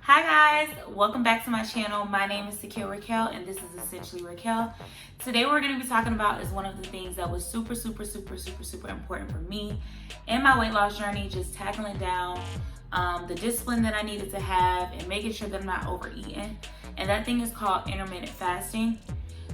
Hi guys, welcome back to my channel. My name is Rakell and this is Essentially Rakell. Today we're going to be talking about is one of the things that was super important for me in my weight loss journey, just tackling down the discipline that I needed to have and making sure that I'm not overeating. And that thing is called intermittent fasting.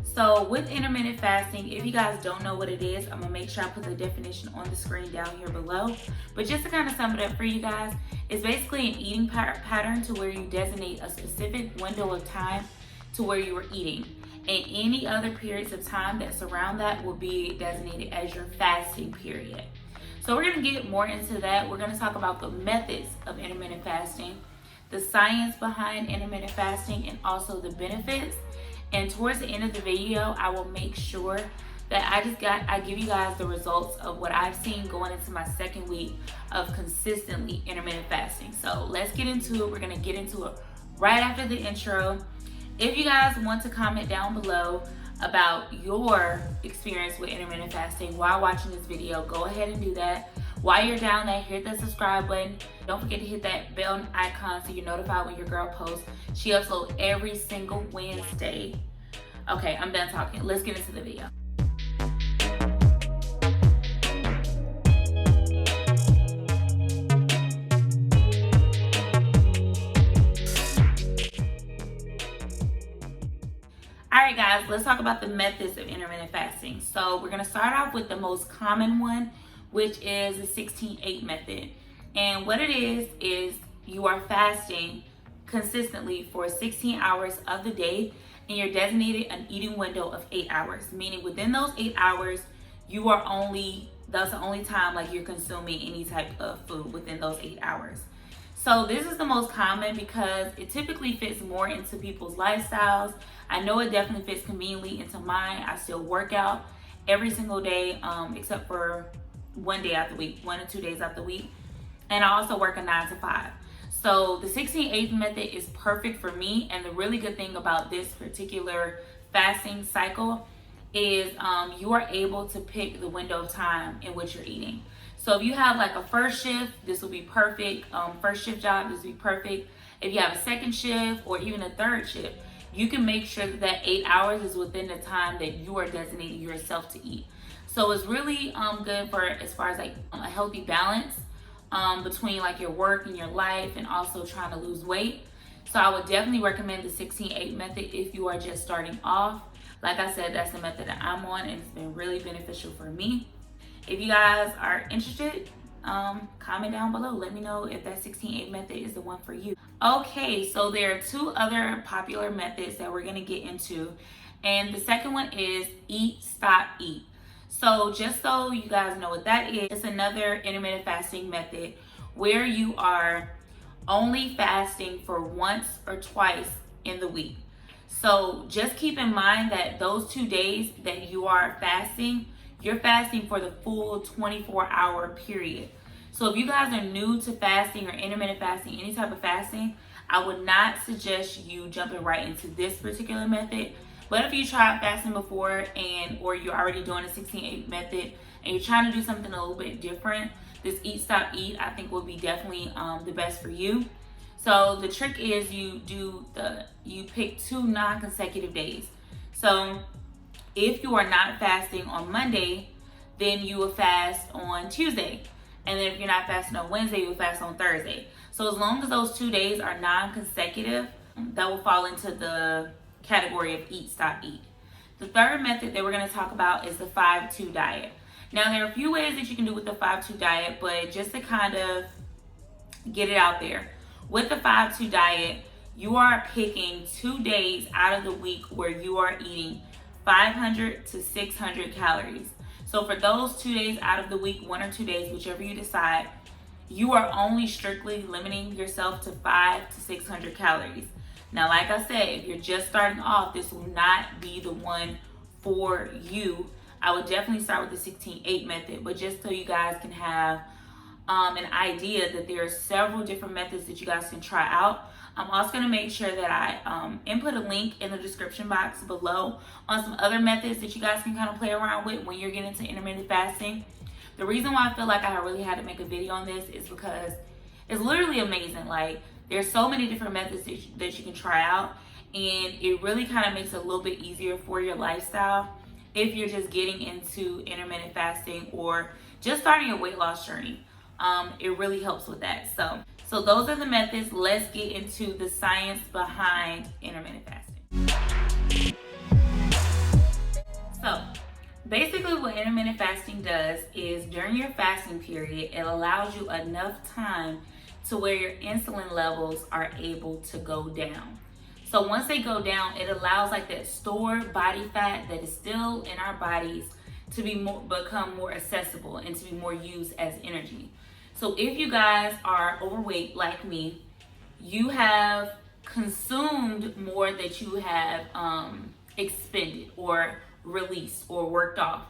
So with intermittent fasting, if you guys don't know what it is, I'm gonna make sure I put the definition on the screen down here below. But just to kind of sum it up for you guys, it's basically an eating pattern to where you designate a specific window of time to where you are eating. And any other periods of time that surround that will be designated as your fasting period. So we're gonna get more into that. We're gonna talk about the methods of intermittent fasting, the science behind intermittent fasting, and also the benefits. And towards the end of the video, I will make sure that I give you guys the results of what I've seen going into my second week of consistently intermittent fasting. So let's get into it. We're gonna get into it right after the intro. If you guys want to comment down below about your experience with intermittent fasting while watching this video, go ahead and do that. While you're down there, hit that subscribe button. Don't forget to hit that bell icon so you're notified when your girl posts. She uploads every single Wednesday. Okay, I'm done talking. Let's get into the video. Alright guys, let's talk about the methods of intermittent fasting. So we're gonna start off with the most common one, which is the 16-8 method. And what it is you are fasting consistently for 16 hours of the day, and you're designated an eating window of 8 hours, meaning within those 8 hours, that's the only time like you're consuming any type of food within those 8 hours. So this is the most common because it typically fits more into people's lifestyles. I know it definitely fits conveniently into mine. I still work out every single day, except for one day out the week, 1 or 2 days out the week. And I also work a 9 to 5. So the 16-8 method is perfect for me. And the really good thing about this particular fasting cycle is you are able to pick the window of time in which you're eating. So if you have like a first shift, this will be perfect. First shift job, this will be perfect. If you have a second shift or even a third shift, you can make sure that 8 hours is within the time that you are designating yourself to eat. So it's really good for as far as like a healthy balance between like your work and your life and also trying to lose weight. So I would definitely recommend the 16-8 method if you are just starting off. Like I said, that's the method that I'm on and it's been really beneficial for me. If you guys are interested, comment down below. Let me know if that 16-8 method is the one for you. Okay, so there are two other popular methods that we're gonna get into. And the second one is eat, stop, eat. So just so you guys know what that is, it's another intermittent fasting method where you are only fasting for once or twice in the week. So just keep in mind that those 2 days that you are fasting, you're fasting for the full 24-hour period. So if you guys are new to fasting or intermittent fasting, any type of fasting, I would not suggest you jumping right into this particular method. But if you tried fasting before or you're already doing the 16-8 method and you're trying to do something a little bit different, this eat, stop, eat, I think will be definitely the best for you. So the trick is you pick 2 non-consecutive days. So if you are not fasting on Monday, then you will fast on Tuesday. And then if you're not fasting on Wednesday, you will fast on Thursday. So as long as those 2 days are non-consecutive, that will fall into the category of eat, stop, eat. The third method that we're going to talk about is the 5-2 diet. Now there are a few ways that you can do with the 5-2 diet, but just to kind of get it out there, with the 5-2 diet, you are picking 2 days out of the week where you are eating 500 to 600 calories. So for those 2 days out of the week, 1 or 2 days, whichever you decide, you are only strictly limiting yourself to 500 to 600 calories. Now, like I said, if you're just starting off, this will not be the one for you. I would definitely start with the 16-8 method, but just so you guys can have an idea that there are several different methods that you guys can try out. I'm also going to make sure that I input a link in the description box below on some other methods that you guys can kind of play around with when you're getting into intermittent fasting. The reason why I feel like I really had to make a video on this is because it's literally amazing. Like, There's so many different methods that you can try out, and it really kind of makes it a little bit easier for your lifestyle if you're just getting into intermittent fasting or just starting your weight loss journey. It really helps with that. So those are the methods. Let's get into the science behind intermittent fasting. So basically what intermittent fasting does is during your fasting period, it allows you enough time to where your insulin levels are able to go down. So once they go down, it allows like that stored body fat that is still in our bodies to become more accessible and to be more used as energy. So if you guys are overweight like me, you have consumed more that you have expended or released or worked off.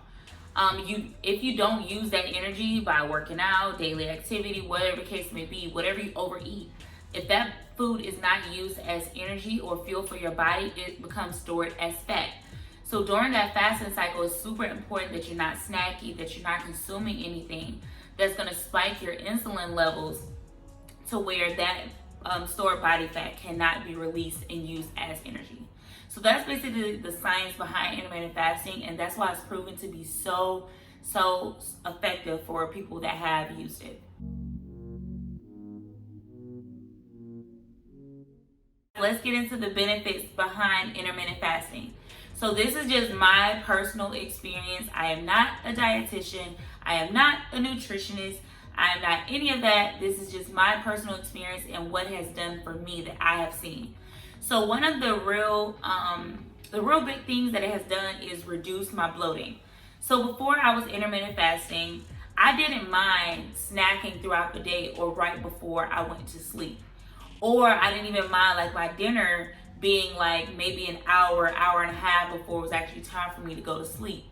If you don't use that energy by working out, daily activity, whatever the case may be, whatever you overeat, if that food is not used as energy or fuel for your body, it becomes stored as fat. So during that fasting cycle, it's super important that you're not snacky, that you're not consuming anything that's going to spike your insulin levels to where that stored body fat cannot be released and used as energy. So that's basically the science behind intermittent fasting, and that's why it's proven to be so effective for people that have used it. Let's get into the benefits behind intermittent fasting. So this is just my personal experience. I am not a dietitian. I am not a nutritionist. I am not any of that. This is just my personal experience and what has done for me that I have seen. So one of the real big things that it has done is reduce my bloating. So before I was intermittent fasting, I didn't mind snacking throughout the day or right before I went to sleep. Or I didn't even mind like my dinner being like maybe an hour and a half before it was actually time for me to go to sleep.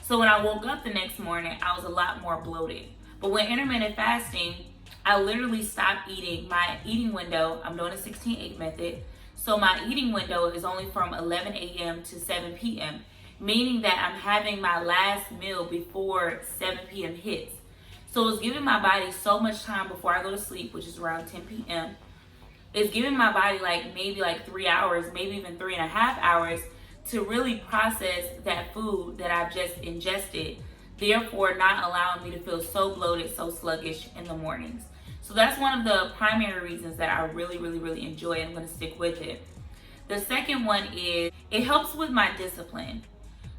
So when I woke up the next morning, I was a lot more bloated. But when intermittent fasting, I literally stopped eating. My eating window, I'm doing a 16-8 method. So my eating window is only from 11 a.m. to 7 p.m., meaning that I'm having my last meal before 7 p.m. hits. So it's giving my body so much time before I go to sleep, which is around 10 p.m. It's giving my body maybe 3 hours, maybe even 3.5 hours to really process that food that I've just ingested, therefore not allowing me to feel so bloated, so sluggish in the mornings. So that's one of the primary reasons that I really enjoy it. I'm going to stick with it. The second one is it helps with my discipline.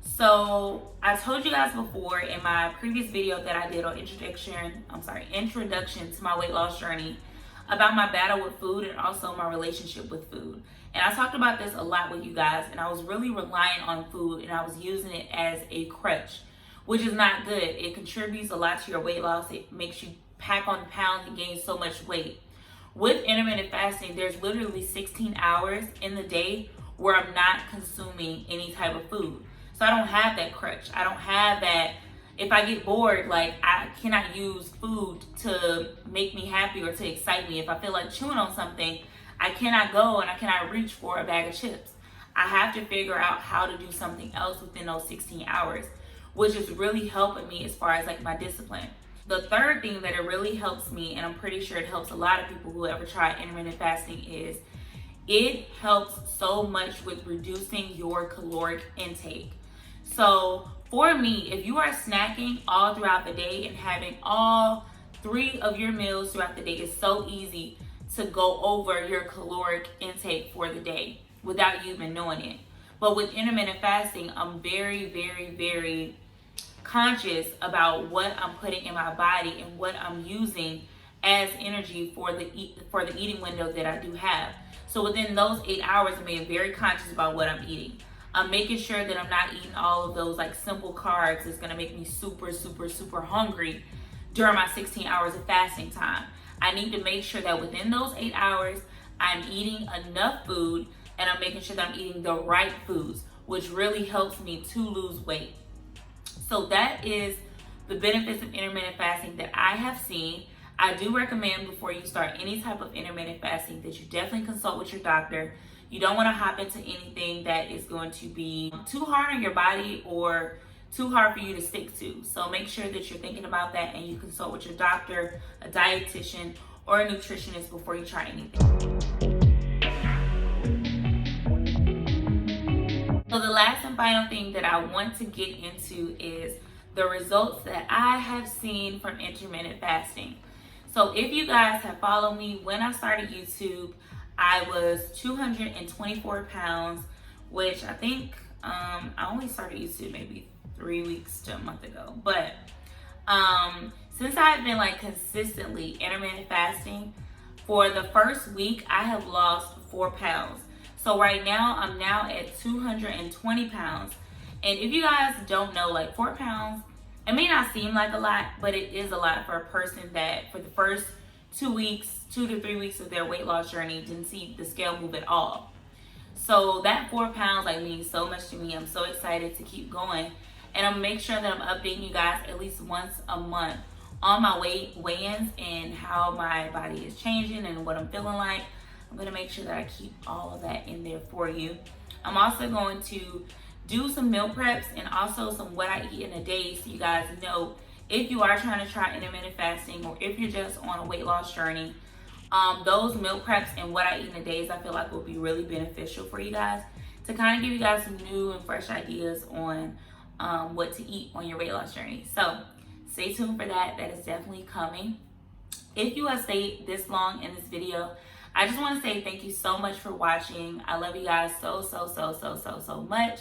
So I told you guys before in my previous video that I did on introduction to my weight loss journey about my battle with food and also my relationship with food. And I talked about this a lot with you guys, and I was really relying on food and I was using it as a crutch, which is not good. It contributes a lot to your weight loss. It makes you pack on pounds and gain so much weight. With intermittent fasting, there's literally 16 hours in the day where I'm not consuming any type of food. So I don't have that crutch. I don't have that. If I get bored, I cannot use food to make me happy or to excite me. If I feel like chewing on something, I cannot go and I cannot reach for a bag of chips. I have to figure out how to do something else within those 16 hours, which is really helping me as far as my discipline. The third thing that it really helps me, and I'm pretty sure it helps a lot of people who ever try intermittent fasting, is it helps so much with reducing your caloric intake. So for me, if you are snacking all throughout the day and having all 3 of your meals throughout the day, it's so easy to go over your caloric intake for the day without you even knowing it. But with intermittent fasting, I'm very conscious about what I'm putting in my body and what I'm using as energy for the eating window that I do have. So within those 8 hours, I'm being very conscious about what I'm eating. I'm making sure that I'm not eating all of those simple carbs that's gonna make me super hungry during my 16 hours of fasting time. I need to make sure that within those 8 hours, I'm eating enough food and I'm making sure that I'm eating the right foods, which really helps me to lose weight. So that is the benefits of intermittent fasting that I have seen. I do recommend before you start any type of intermittent fasting that you definitely consult with your doctor. You don't want to hop into anything that is going to be too hard on your body or too hard for you to stick to. So make sure that you're thinking about that and you consult with your doctor, a dietitian, or a nutritionist before you try anything. So the last and final thing that I want to get into is the results that I have seen from intermittent fasting. So if you guys have followed me, when I started YouTube, I was 224 pounds, which I think I only started YouTube maybe 3 weeks to a month ago. But since I've been like consistently intermittent fasting, for the first week I have lost 4 pounds. So right now I'm now at 220 pounds. And if you guys don't know, like 4 pounds, it may not seem like a lot, but it is a lot for a person that for the first 2 weeks, 2 to 3 weeks of their weight loss journey didn't see the scale move at all. So that 4 pounds like means so much to me. I'm so excited to keep going. And I'm gonna make sure that I'm updating you guys at least once a month on my weigh-ins and how my body is changing and what I'm feeling like. I'm gonna make sure that I keep all of that in there for you. I'm also going to do some meal preps and also some what I eat in a day, so you guys know if you are trying to try intermittent fasting or if you're just on a weight loss journey. Those meal preps and what I eat in a day, I feel like will be really beneficial for you guys to kind of give you guys some new and fresh ideas on what to eat on your weight loss journey. So stay tuned for that. That is definitely coming. If you have stayed this long in this video, I just want to say thank you so much for watching. I love you guys so much.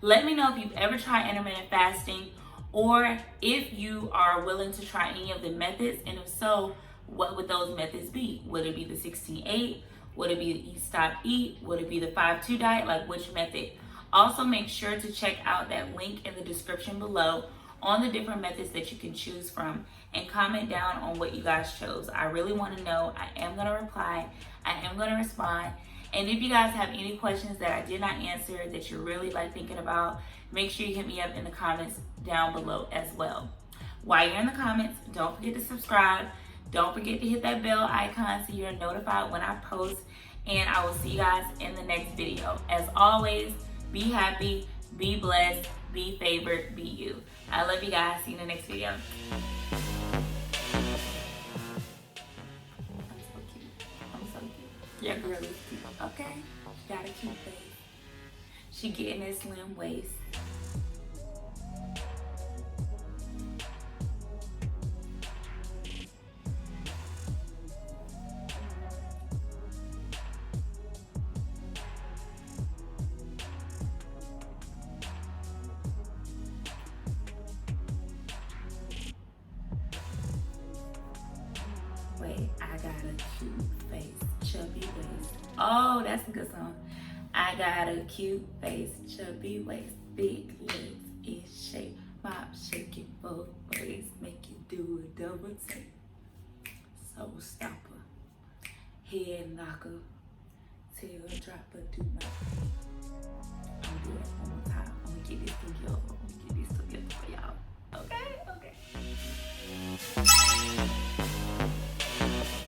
Let me know if you've ever tried intermittent fasting or if you are willing to try any of the methods, and if so, what would those methods be? Would it be the 16-8? Would it be the Eat Stop Eat? Would it be the 5-2 diet? Like, which method? Also, make sure to check out that link in the description below on the different methods that you can choose from, and comment down on what you guys chose. I really want to know. I am going to reply. I am going to respond. And if you guys have any questions that I did not answer that you're really like thinking about, make sure you hit me up in the comments down below as well. While you're in the comments, don't forget to subscribe. Don't forget to hit that bell icon so you're notified when I post. And I will see you guys in the next video. As always, be happy, be blessed, be favored, be you. I love you guys. See you in the next video. I'm so cute. Your girl is cute, okay? She got a cute face. She getting that slim waist. Wait, I got a cute face, chubby waist. Oh, that's a good song. I got a cute face, chubby waist, big legs in shape, mop, shake it both ways, make you do a double take. Soul stopper, head knocker, tail dropper, do my thing. I'm gonna do it one more time. I'm gonna get this thing over.